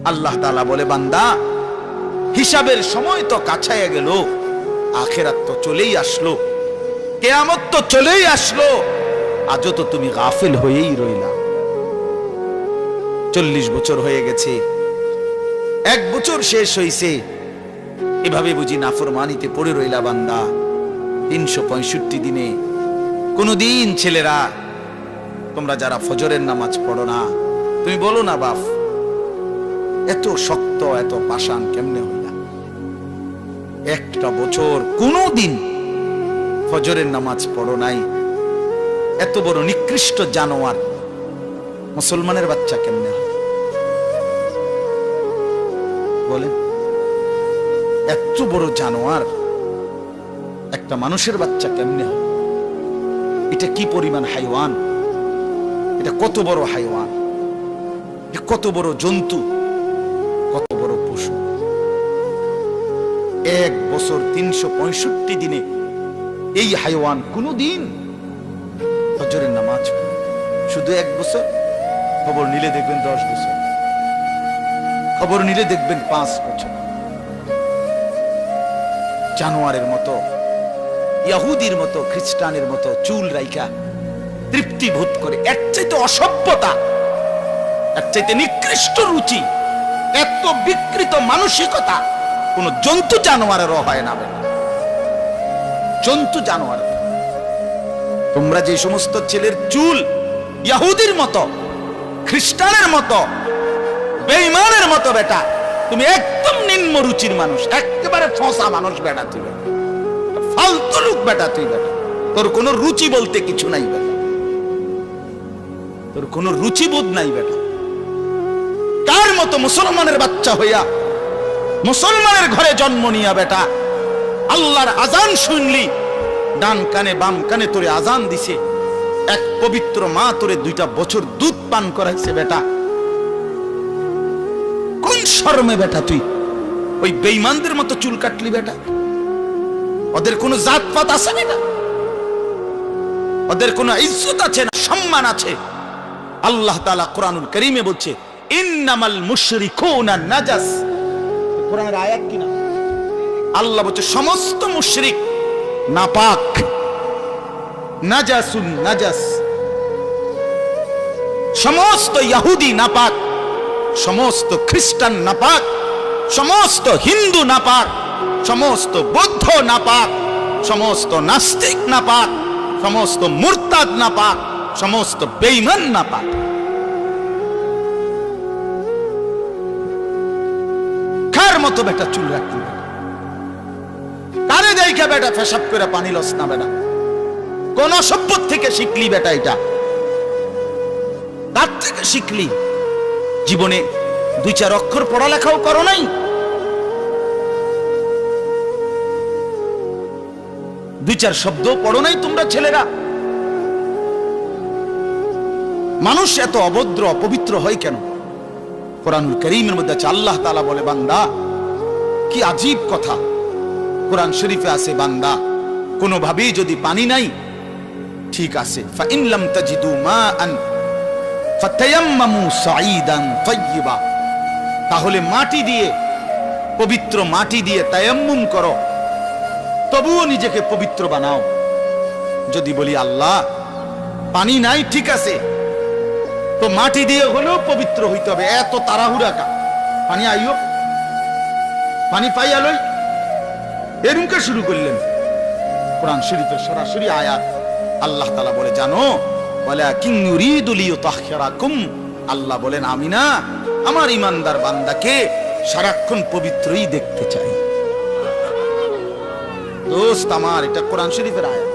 আল্লাহ তাআলা বলে, বান্দা হিসাবের সময় তো কাছায় গেল, আখিরাত তো চলেই আসলো, কিয়ামত তো চলেই আসলো, আজও তো তুমি গাফিল হয়েই রইলা। 40 বছর হয়ে গেছে, 1 বছর শেষ হইছে, এভাবে বুঝি নাফরমানিতে পড়ে রইলা বান্দা। 365 দিনে কোনদিন ছেলেরা তোমরা যারা ফজরের নামাজ পড়ো না, তুমি বলো না বাপ এত শক্ত এত পাষাণ কেমনে হইলা? 1টা বছর কোনদিন ফজরের নামাজ পড়ো নাই, এত বড় নিকৃষ্ট জানোয়ার মুসলমানের বাচ্চা কেমনে হয় বলে? এত বড় জানোয়ার একটা মানুষের বাচ্চা কেমনে হয়? এটা কি পরিমাণ হাইওয়ান, এটা কত বড় হাইওয়ান, এটা কত বড় জন্তু, কত বড় পশু। 1 বছর 365 দিনে এই হাইওয়ান কোনদিন ফজরের নামাজ পড়ে? শুধু 1 বছর, খবর নিলে দেখবেন 10 বছর, খবর নিলে দেখবেন 5 বছর। জানোয়ারের মতো, ইহুদির মতো, খ্রিস্টানের মতো চুল রাইখা তৃপ্তি বোধ করে, এর চাইতে অসভ্যতা, এর চাইতে নিকৃষ্ট রুচি, এত বিকৃত মানসিকতা কোন জন্তু জানোয়ারেরও হয় না। জন্তু জানোয়ার, তোমরা যে সমস্ত ছেলের চুল ইহুদির মতো, খ্রিস্টানের মতো, বেঈমানের মতো, বেটা তুমি একদম নিম্ন রুচির মানুষ, একেবারে ফসা মানুষ বেটা, তুই ফালতু লোক বেটা, তুই বেটা, তোর কোনো রুচি বলতে কিছু নাই বেটা, তোর কোনো রুচিবোধ নাই বেটা। কার মতো মুসলমানের বাচ্চা হইয়া মুসলমানের ঘরে জন্ম নিয়া বেটা আল্লাহর আজান শুনলি, ডান কানে বাম কানে তোরে আজান দিছে, এক পবিত্র মা তোরে 2টা বছর দুধ পান করাইছে বেটা, কোন শরমে বেটা তুই ওই বেঈমানদের মতো চুল কাটলি বেটা? ওদের কোনো জাতপাত আছে বেটা? ওদের কোনো ইজ্জত আছে না, সম্মান আছে? আল্লাহ তাআলা কোরআনুল কারীমে বলছে, ইন্নামাল মুশরিকুনা নাজাস। কোরআনের আয়াত কিনা? আল্লাহ বলছে সমস্ত মুশরিক নাপাক, নাজাসুন নাজাস। সমস্ত ইহুদি নাপাক, সমস্ত খ্রিস্টান নাপাক, সমস্ত হিন্দু নাপাক, সমস্ত বৌদ্ধ নাপাক, সমস্ত নাস্তিক নাপাক, সমস্ত মুরতাদ নাপাক, সমস্ত বেঈমান নাপাক। কার মতো বেটা চুল রাখলি? কারে দেখা বেটা পেশাব করে পানি লস না বেটা? কোন সভ্য থেকে শিখলি বেটা? এটা কার থেকে শিখলি? জীবনে 2-4 অক্ষর পড়ালেখাও করো নাই, 2-4 শব্দ পড়ো নাই তোমরা ছেলেরা। মানুষ এত অভদ্র অপবিত্র হয় কেন? কোরআনুল কারীমের মধ্যে আছে, আল্লাহ তাআলা বলে, বান্দা কি আজীব কথা কোরআন শরীফে আছে, বান্দা কোনোভাবেই যদি পানি নাই, ঠিক আছে, ফাইন লাম তাজিদু মাআন ফাতায়াম্মামু সাঈদান তাইয়্যিবা, তাহলে মাটি দিয়ে, পবিত্র মাটি দিয়ে তায়াম্মুম করো, তবুও নিজেকে পবিত্র বানাও। যদি বলি আল্লাহ পানি নাই, ঠিক আছে, তো মাটি দিয়ে হলেও পবিত্র হইতে হবে, এত তাড়াহুড়া কা? পানি আইও, পানি পাইয়া লই, এরকম শুরু করলেন? কোরআন শরীফের সরাসরি আয়াত। আল্লাহ তাআলা বলে, জানো, ওয়ালাকিন ইউরিদু লিইউতাহহিরাকুম, আল্লাহ বলেন আমি না আমার ইমানদার বান্দাকে সারাক্ষণ পবিত্রই দেখতে চাই। দোস্ত আমার, এটা কোরআন শরীফের আয়াত।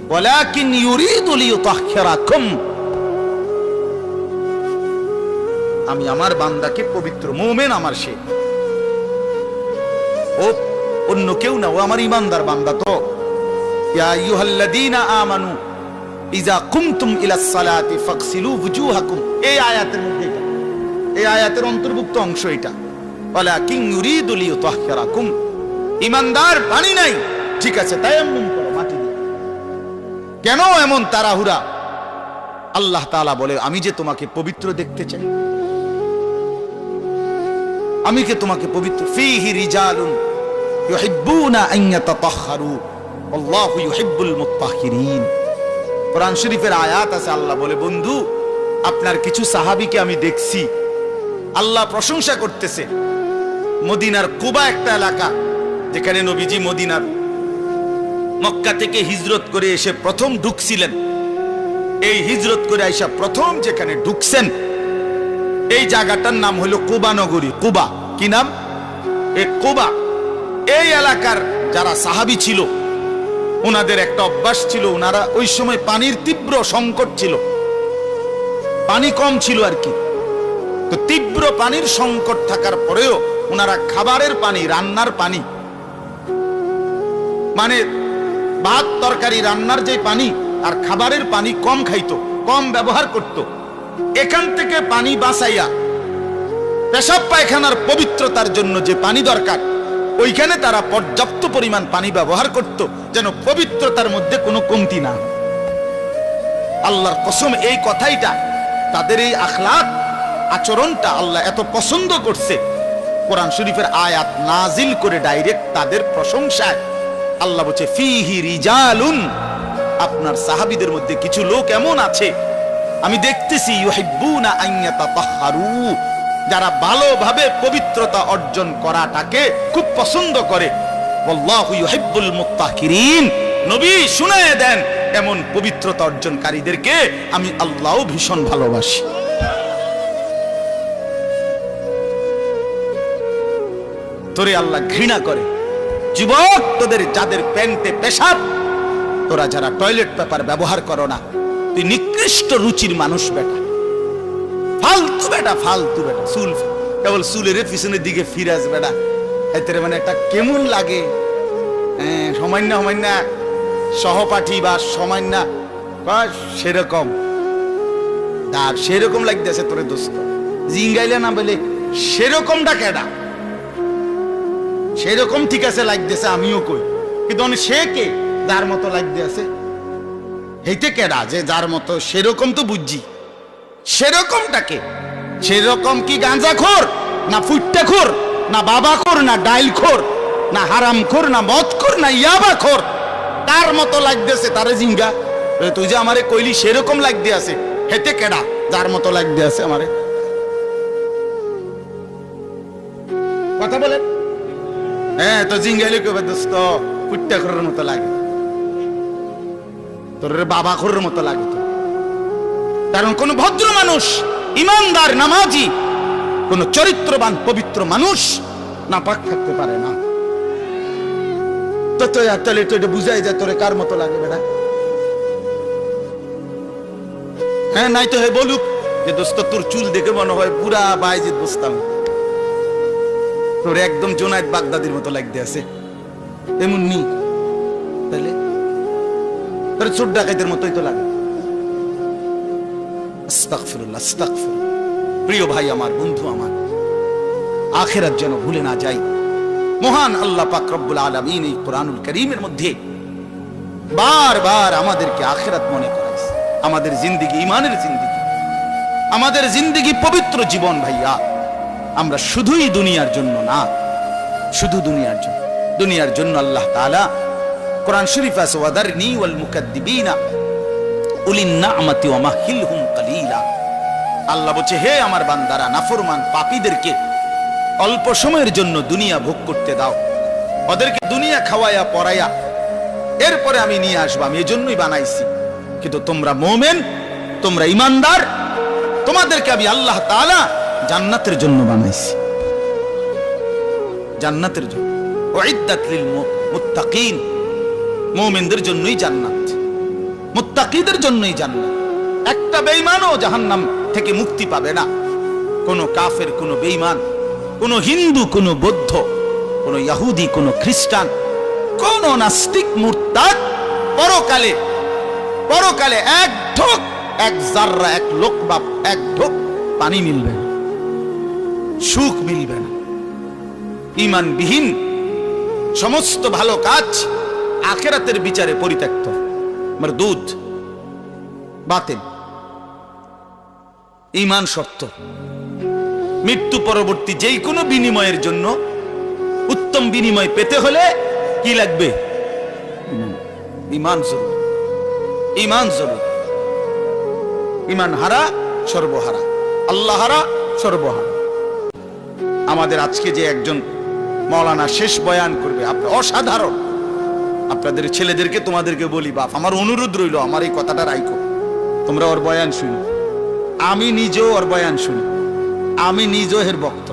ওয়ালাকিন ইউরিদু লিইউতাহহিরাকুম, আমি আমার বান্দাকে পবিত্র, মুমিন আমার সে, ও অন্য কেউ না, ও আমার ইমানদার বান্দা। তো ইয়া আইয়ুহাল্লাযীনা আমানু ইযা কুমতুম ইলাস সালাতি ফাগসিলু ওয়ুজুহাকুম, এই আয়াতের মধ্যে, এই আয়াতের অন্তর্ভুক্ত অংশ এটা। ওয়ালাকিন ইউরিদু লিইউতাহহিরাকুম, ইমানদার পানি নাই, ঠিক আছে, তায়াম্মুম করো মাটি দিয়ে। কেন এমন তাড়াহুড়া? আল্লাহ তাআলা বলে, আমি যে তোমাকে পবিত্র দেখতে চাই, আমি কে তোমাকে পবিত্র। ফীহি রিজালুন ইউহিব্বুনা আন ইয়াতাতাহহারু আল্লাহু ইউহিব্বুল মুত্তাহহিরিন। কোরআন শরীফের আয়াত আছে, আল্লাহ বলে, বন্ধু আপনার কিছু সাহাবীকে আমি দেখছি, আল্লাহ প্রশংসা করতেছে। মদিনার কুবা একটা এলাকা, যেখানে নবীজি মদিনার মক্কা থেকে হিজরত করে এসে প্রথম ঢুকছিলেন। এই হিজরত করে আইসা প্রথম যেখানে ঢুকছেন, এই জায়গাটার নাম হলো কুবা নগরী। কুবা কি নাম? এই কুবা। এই এলাকার যারা সাহাবী ছিল, ওনাদের একটা অভ্যাস ছিল, ওনারা ওই সময় পানির তীব্র সংকট ছিল, পানি কম ছিল আর কি। তো তীব্র পানির সংকট থাকার পরেও ওনারা খাবারের পানি, রান্নার পানি, মানে ভাত তরকারি রান্নার যে পানি আর খাবারের পানি কম খাইতো, কম ব্যবহার করত। এখান থেকে পানি বাঁচাইয়া পেশাব পায়খানার পবিত্রতার জন্য যে পানি দরকার, ওইখানে তারা পর্যাপ্ত পরিমাণ পানি ব্যবহার করত, যেন পবিত্রতার মধ্যে কোনো কমতি না। আল্লাহর কসম, এই কথাইটা, তাদের এই আখলাক আচরণটা আল্লাহ এত পছন্দ করছে, কোরআন শরীফের আয়াত নাজিল করে ডাইরেক্ট তাদের প্রশংসায়। আল্লাহ বলছে, ফীহি রিজালুন, আপনার সাহাবীদের মধ্যে কিছু লোক এমন আছে আমি দেখতেছি, ইউহিব্বুনা আন ইয়াতাতাহহারু, যারা ভালোভাবে পবিত্রতা অর্জন করাটাকে খুব পছন্দ করে। আল্লাহু ইউহিব্বুল মুত্তাহহিরিন, নবী শুনায়ে দেন, এমন পবিত্রতা অর্জনকারীদেরকে আমি আল্লাহও ভীষণ ভালোবাসি। তোরে আল্লাহ ঘৃণা করে। যুবক, তোদের যাদের প্যান্টে পেশাব, তোরা যারা টয়লেট পেপার ব্যবহার করো না, তুই নিকৃষ্ট রুচির মানুষ বেটা, ফালতু বেটা, ফালতু বেটা। চুল কেবল চুলের পিছনের দিকে ফিরাস বেটা, এতে মানে একটা কেমন লাগে। সামান্য সামান্য সহপাঠী বা সামান্য সেরকম তার সেরকম লাগতেছে তোরে দোস্ত, জিঙ্গাইলে না বলে সেরকমটা কেডা? সেরকম ঠিক আছে লাগতেছে, আমিও কই, কিন্তু সে কে যার মতো লাগতে আছে? হেইতে কেডা যে যার মতো? সেরকম তো বুঝছি, সেরকমটাকে। সেরকম কি গাঁজাখোর, না ফুট্টাখোর, না বাবাখোর, না ডাইলখোর, না হারামখোর, না মদখোর, না ইয়াবাখোর? তার মতো লাগতেছে তারে জিঙ্গা। তুই যে আমারে কইলি সেরকম লাগতে আছে, হেতে কেডা যার মতো লাগতে আছে আমারে? কথা বলেন। হ্যাঁ, তো জিঙ্গাইলে কবে দোস্ত ফুট্টাখোরের মতো লাগে, তোর বাবাখোরের মতো লাগে। তো কারণ কোন ভদ্র মানুষ, ইমানদার, নামাজি, কোন চরিত্রবান পবিত্র মানুষ নাপাক থাকতে পারে না। তো তাহলে তো এটা বুঝাই যায় তোরে কার মতো লাগে বেটা। হ্যাঁ, নাই তো হে বলুক যে দোস্ত তোর চুল দেখে মনে হয় পুরা বাইজিদ বুঝতাম, তোর একদম জোনায়েদ বাগদাদির মতো লাগতে আছে, এমন নি? তাহলে তোর চোর ডাকাইতের মতোই তো লাগে। আস্তাগফিরুল্লাহ, আস্তাগফিরুল্লাহ। প্রিয় ভাই আমার, বন্ধু আমার, আখিরাত যেন ভুলে না যাই। মহান আল্লাহ পাক রব্বুল আলামিন এই কোরআনুল কারীমের মধ্যে বারবার আমাদেরকে আখিরাত মনে করাইছে। আমাদের জিন্দেগি ঈমানের জিন্দেগি, আমাদের জিন্দেগি পবিত্র জীবন ভাইয়া। আমরা শুধুই দুনিয়ার জন্য না, শুধু দুনিয়ার জন্য, দুনিয়ার জন্য আল্লাহ তাআলা কোরআন শরীফে আছে, ওয়াদারনি ওয়াল মুকাদ্দিবিনা উলিন নি'মাতি ওয়া মাহিলহুম কালিলা। আল্লাহ বলছে, হে আমার বান্দারা, নাফরমান পাপীদেরকে অল্প সময়ের জন্য দুনিয়া ভোগ করতে দাও, ওদেরকে দুনিয়া খাওয়ায়া পরায়া এরপরে আমি নিয়ে আসবো, আমি এজন্যই বানাইছি। কিন্তু তোমরা মুমিন, তোমরা ঈমানদার, তোমাদেরকে আমি আল্লাহ তাআলা জান্নাতের জন্য বানাইছি, জান্নাতের জন্য। উইদ্দাত লিল মুত্তাকিন, মুমিনদের জন্যই জান্নাত, মুত্তাকিদের জন্যই জান্নাত। একটা বেঈমানও জাহান্নাম থেকে মুক্তি পাবে না। কোন কাফের, কোন বেঈমান, কোন হিন্দু, কোন বৌদ্ধ, কোন ইহুদি, কোন খ্রিস্টান, কোন নাস্তিক, মুরতাদ পরকালে, পরকালে এক ঢোক, এক জাররা, এক লোকমা, এক ঢোক পানি মিলবে না, সুখ মিলবে না। ঈমানবিহীন সমস্ত ভালো কাজ আখিরাতের বিচারে পরিত্যক্ত, মারদুদ, বাতিল। ঈমান শর্ত। মৃত্যু পরবর্তী যেই কোনো বিনিময়ের জন্য উত্তম বিনিময় পেতে হলে কি লাগবে? ঈমান জরুরি। ঈমান জরুরি। ঈমান হারা সর্বহারা, আল্লাহ হারা সর্বহারা। আমাদের আজকে যে একজন মাওলানা শেষ বয়ান করবে, আপনি অসাধারণ। আপনাদের ছেলেদেরকে তোমাদেরকে বলি, বাপ আমার অনুরোধ রইল, আমার এই কথাটা রাইখো, তোমরা ওর বয়ান শুনো। আমি নিজেও ওর বয়ান শুনি, আমি নিজেও এর বক্ত।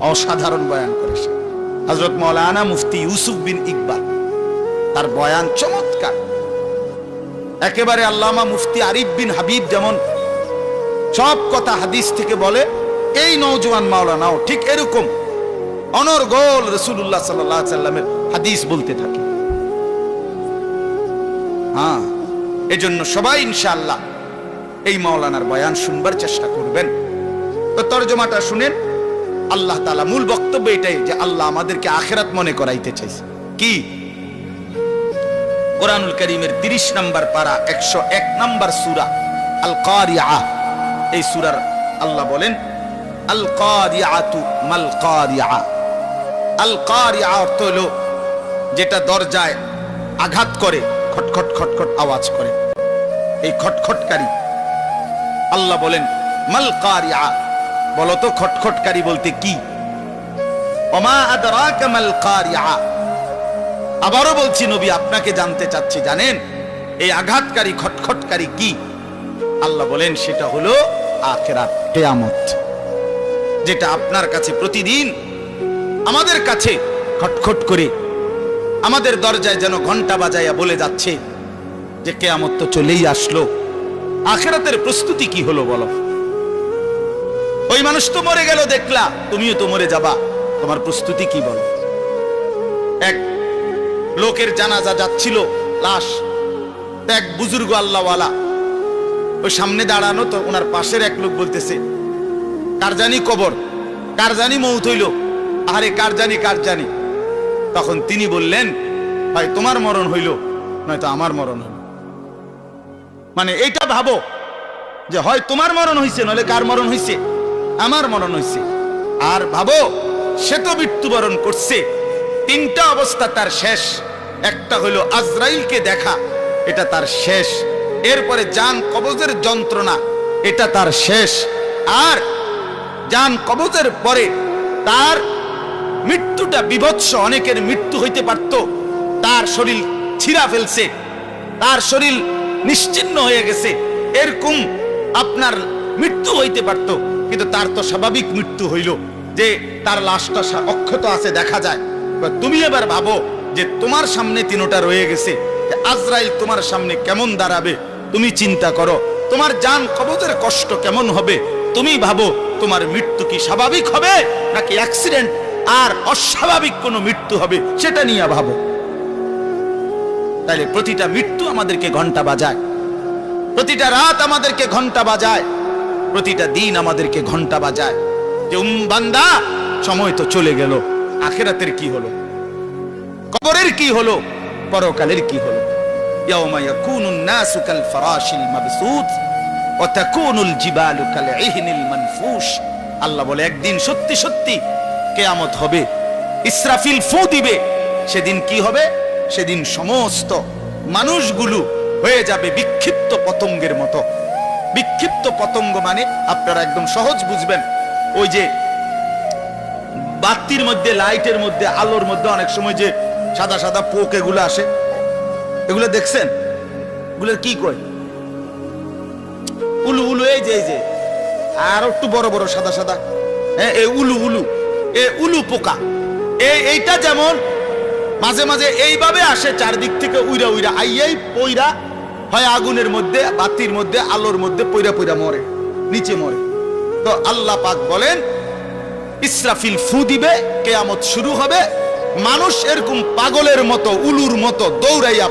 অসাধারণ বয়ান করেছে হযরত মাওলানা মুফতি ইউসুফ বিন ইকবাল। তার বয়ান চমৎকার। একেবারে আল্লামা মুফতি আরিফ বিন হাবিব যেমন সব কথা হাদিস থেকে বলে, এই নওজোয়ান মাওলানাও ঠিক এরকম অনর্গল রাসূলুল্লাহ সাল্লাল্লাহু আলাইহি সাল্লামের হাদিস বলতে থাকে। হ্যাঁ, এজন্য সবাই ইনশাআল্লাহ এই মাওলানার বয়ান শুনবার চেষ্টা করবেন। তো তরজমাটা শুনেন। আল্লাহ তাআলা মূল বক্তব্য এটাই যে আল্লাহ আমাদেরকে আখিরাত মনে করাইতে চাইছে। কি? কোরআনুল কারীমের 30 নম্বর পারা 101 নম্বর সূরা আল কারিআ। এই সূরার আল্লাহ বলেন আল কারিআতু মাল কারিআ। আল কারিআ অর্থ হলো যেটা দরজায় আঘাত করে, খটখট খটখট আওয়াজ করে, এই খটখটকারী। আল্লাহ বলেন মাল কারিআ, বলো তো খটখটকারী বলতে কি? ওমা আদরাকা মাল কারিআ। আবারও বলছি নবী আপনাকে জানতে চাচ্ছি, জানেন এই আঘাতকারী খটখটকারী কি? আল্লাহ বলেন সেটা হলো আখিরাত, কিয়ামত, যেটা আপনার কাছে প্রতিদিন আমাদের কাছে খটখট করে আমাদের দরজায় যেন ঘন্টা বাজাইয়া বলে যাচ্ছে যে কিয়ামত তো চলেই আসলো। আখিরাতের প্রস্তুতি কি হলো বলো? ওই মানুষ তো মরে গেল দেখলা, তুমিও তো মরে যাবা, তোমার প্রস্তুতি কি বলো? এক লোকের জানাজা যাচ্ছিল, লাশ, এক বুজুর্গ আল্লাহওয়ালা ওই সামনে দাঁড়ানো, তো ওনার পাশের এক লোক বলতেছে কার জানি কবর, কার জানি মৌত হইল, আরে কার জানি কার জানি। তখন তিনি বললেন ভাই তোমার মরণ হইল নয়তো আমার মরণ হইল। মানে এইটা ভাবো যে হয় তোমার মরণ হইছে নইলে কার মরণ হইছে? আমার মরণ হইছে। আর ভাবো সে তো মৃত্যুবরণ করছে, তিনটা অবস্থা তার শেষ। একটা হলো আজরাইলকে দেখা, এটা তার শেষ। এরপরে জান কবজের যন্ত্রণা, এটা তার শেষ। আর জান কবজের পরে তার মৃত্যুটা বিভৎস। অনেকের মৃত্যু হইতে পারত, তার শরীর ছিঁড়া ফেলছে, তার শরীর নিশ্চিহ্ন হয়ে গেছে, এরকম আপনার মৃত্যু হইতে পারত। কিন্তু তার তো স্বাভাবিক মৃত্যু হইল যে তার লাশটা অক্ষত আছে, দেখা যায়। তুমি এবার ভাবো যে তোমার সামনে তিনটা রয়ে গেছে, আজরাইল তোমার সামনে কেমন দাঁড়াবে তুমি চিন্তা করো। তোমার জান কবজের কষ্ট কেমন হবে তুমি ভাবো। তোমার মৃত্যু কি স্বাভাবিক হবে নাকি অ্যাক্সিডেন্ট আর অস্বাভাবিক কোনো মৃত্যু হবে সেটা নিয়ে ভাবো। তাইলে প্রতিটা মৃত্যু আমাদেরকে ঘন্টা বাজায়, প্রতিটা রাত আমাদেরকে ঘন্টা বাজায়, প্রতিটা দিন আমাদেরকে ঘন্টা বাজায় যে বান্দা সময় তো চলে গেল, আখিরাতের কি হলো, কবরের কি হলো, পরকালের কি হলো। ইয়াউমা ইয়াকুনুন নাসু কাল ফারাশিল মাবসুত ওয়া তাকুনুল জিবালু কাল ইহনিল মানফুশ। আল্লাহ বলে একদিন সত্যি সত্যি কিয়ামত হবে, ইসরাফিল ফু দিবে। সেদিন কি হবে? সেদিন সমস্ত মানুষগুলো হয়ে যাবে বিক্ষিপ্ত পতঙ্গের মতো। বিক্ষিপ্ত পতঙ্গ মানে আপনারা একদম সহজ বুঝবেন, ওই যে বাতির মধ্যে, লাইটের মধ্যে, আলোর মধ্যে অনেক সময় যে সাদা সাদা পোক এগুলো আসে, এগুলো দেখছেন? এগুলো কি কয়? উলু উলু। এই যে এই যে আর একটু বড় বড় সাদা সাদা, হ্যাঁ, এই উলু উলু, এই উলু পোকা। এইটা যেমন মাঝে মাঝে এইভাবে আসে চারদিক থেকে উইরা উইরা আইয়াই পইরা হয় আগুনের মধ্যে, বাতির মধ্যে, আলোর মধ্যে পইরা পইরা মরে, নিচে মরে। তো আল্লাহ পাক বলেন ইসরাফিল ফু দিবে, কিয়ামত শুরু হবে। মানুষ এরকম পাগলের মতো, উলুর মতো দৌড়াইয়া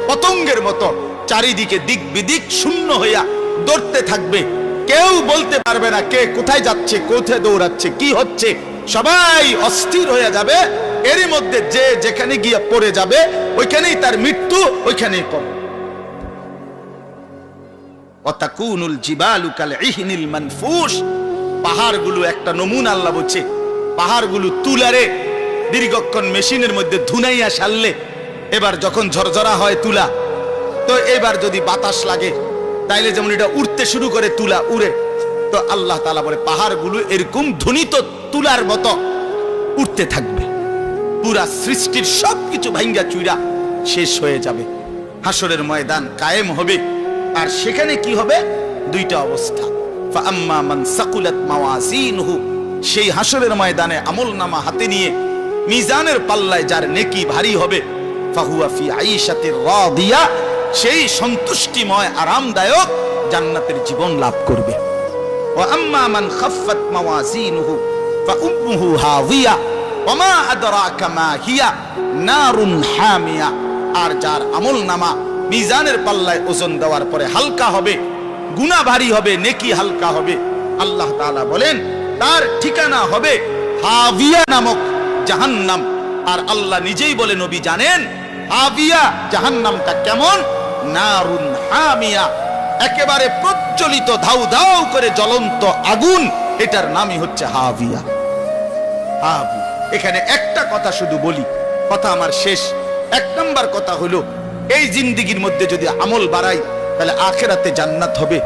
পতঙ্গের মতো চারিদিকে দিক বিদিক শূন্য হইয়া দৌড়তে থাকবে। কেউ বলতে পারবে না কে কোথায় যাচ্ছে, কোথায় দৌড়াচ্ছে, কি হচ্ছে। সবাই অস্থির হয়ে যাবে। এরই মধ্যে যে যেখানে গিয়ে পড়ে যাবে ওইখানেই তার মৃত্যু, ওইখানেই কবর। ওয়াতাকুনুল জিবালু কালইহনিল মানফুশ, পাহাড়গুলো একটা নমুনা আল্লাহ বলছে, পাহাড়গুলো তুলারে দীর্ঘক্ষণ মেশিনের মধ্যে ধুনাইয়া সারলে এবার যখন ঝরঝরা হয় তুলা, তো এবার যদি বাতাস লাগে তাইলে যেমন এটা উড়তে শুরু করে, তুলা উড়ে, তো আল্লাহ তাআলা বলে পাহাড়গুলো এরকম ধ্বনিত তুলার মতো উঠতে থাকবে, পুরা সৃষ্টির সবকিছু ভাঙ্গা চুইরা শেষ হয়ে যাবে, হাসরের ময়দান কায়েম হবে। আর সেখানে কি হবে? দুইটা অবস্থা, ফাআম্মা মান সাকুলাত মাওয়াজিনুহু, সেই হাসরের ময়দানে আমলনামা হাতে নিয়ে মিজানের পাল্লায় যার নেকি ভারী হবে, ফাহুয়া ফি আইশাতির রাদিয়া, সেই সন্তুষ্টিময় আরামদায়ক জান্নাতের জীবন লাভ করবে। ওয়া আম্মা মান খাফফাত মাওয়াজিনুহু ফাউম্মুহু হাওিয়া ওয়া মা আদরাকা মা হিয়া নারুন হামিয়া, আর যার আমলনামা মিজানের পাল্লায় ওজন দেওয়ার পরে হালকা হবে, গুনাহ ভারী হবে, নেকি হালকা হবে, আল্লাহ তাআলা বলেন তার ঠিকানা হবে হাবিয়া নামক জাহান্নাম। আর আল্লাহ নিজেই বলে, নবী জানেন হাবিয়া জাহান্নামটা কেমন? নারুন হামিয়া, একেবারে প্রজ্বলিত ধাউ ধাউ করে জ্বলন্ত আগুন, এটার নামই হচ্ছে হাবিয়া। হাবিয়া। এখানে একটা কথা শুধু বলি, কথা আমার শেষ। এক নম্বর কথা হলো, এই জিন্দেগির মধ্যে যদি আমল বাড়াই তাহলে আখিরাতে জান্নাত হবে,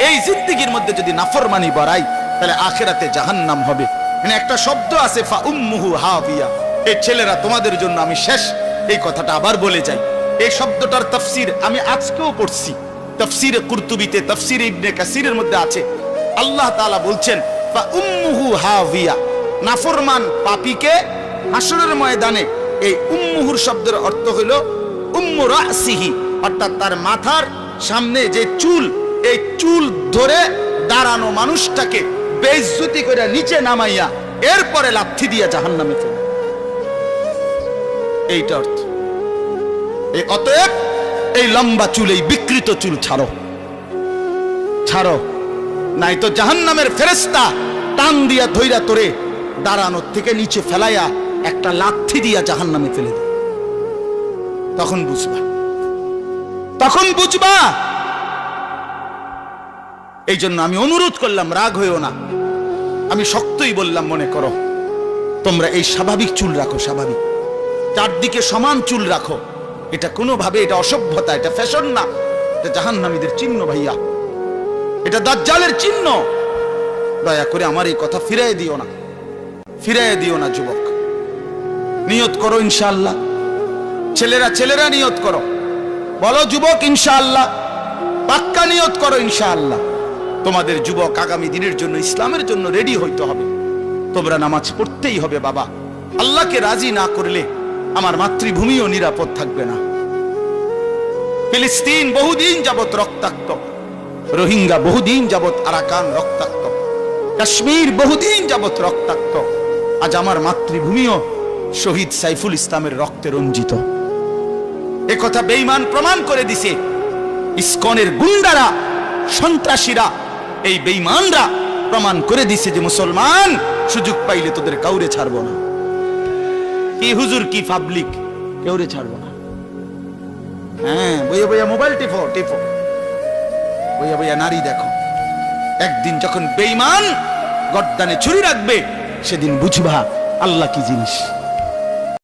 এই জিন্দেগির মধ্যে যদি নাফরমানি বাড়াই তাহলে আখিরাতে জাহান্নাম হবে। মানে একটা শব্দ আছে ফাউম্মুহু হাবিয়া। এই ছেলেরা, তোমাদের জন্য আমি শেষ এই কথাটা আবার বলে যাই। এই শব্দটার তাফসীর আমি আজকেও পড়ছি, তাফসীরে কুরতুবিতে, তাফসীরে ইবনে কাসিরের মধ্যে আছে। আল্লাহ তাআলা বলছেন ফাউম্মুহু হাবিয়া, নাফরমান পাপীকে হাসরের ময়দানে, এই উম্মুহুর শব্দের অর্থ হলো উম্মু রাসিহি, অর্থাৎ তার মাথার সামনে যে চুল, এই চুল ধরে দাঁড়ানো মানুষটাকে বেইজ্জতি করে নিচে নামাইয়া এরপরে লাথি দিয়া জাহান্নামে ফেলে, এইটা অর্থ। এই অতএব এই লম্বা চুল, এই বিকৃত চুল ছাড়ো, ছাড়ো, নাই তো জাহান্নামের ফেরেশতা টান দিয়া ধইরা তোরে দাঁড়ানোর থেকে নিচে ফেলাইয়া একটা লাথি দিয়া জাহান্নামে ফেলে দে, তখন বুঝবা, তখন বুঝবা। এই জন্য আমি অনুরোধ করলাম, রাগ হইও না, আমি শক্তই বললাম, মনে করো তোমরা এই স্বাভাবিক চুল রাখো, স্বাভাবিক চারদিকে সমান চুল রাখো, এটা কোনোভাবে এটা অসভ্যতা, এটা ফ্যাশন না, এটা জাহান্নামীদের চিহ্ন ভাইয়া, এটা দাজ্জালের চিহ্ন। দয়া করে আমার এই কথা ফিরাই দিও না, ফিরাই দিও না যুবক। নিয়ত করো ইনশাআল্লাহ, ছেলেরা ছেলেরা নিয়ত করো, বলো যুবক ইনশাআল্লাহ, পাক্কা নিয়ত করো ইনশাআল্লাহ। তোমাদের যুবক আগামী দিনের জন্য, ইসলামের জন্য রেডি হইতে হবে। তোমরা নামাজ পড়তেই হবে বাবা, আল্লাহকে রাজি না করলে আমার মাতৃভূমিও নিরাপদ থাকবে না। ফিলিস্তিন বহুদিন যাবত রক্তাক্ত, রোহিঙ্গা বহুদিন যাবত আরাকান রক্তাক্ত, কাশ্মীর বহুদিন যাবত রক্তাক্ত, আজ আমার মাতৃভূমিও শহীদ সাইফুল ইসলামের রক্তে রঞ্জিত। এ কথা বেঈমান প্রমাণ করে দিছে ইসকনের গুন্ডারা, সন্ত্রাসীরা, এই বেঈমানরা প্রমাণ করে দিছে যে মুসলমান সুযোগ পাইলে তোদের কাউরে ছাড়বো না। কি হুজুর, কি পাবলিক, কাউরে ছাড়বো না। হ্যাঁ, বইয়া বইয়া মোবাইল টিপো, টিপো, বইয়া বইয়া নারী দেখো। একদিন যখন বেঈমান গর্দানে ছুরি রাখবে, সেদিন বুঝবা আল্লাহ কি জিনিস।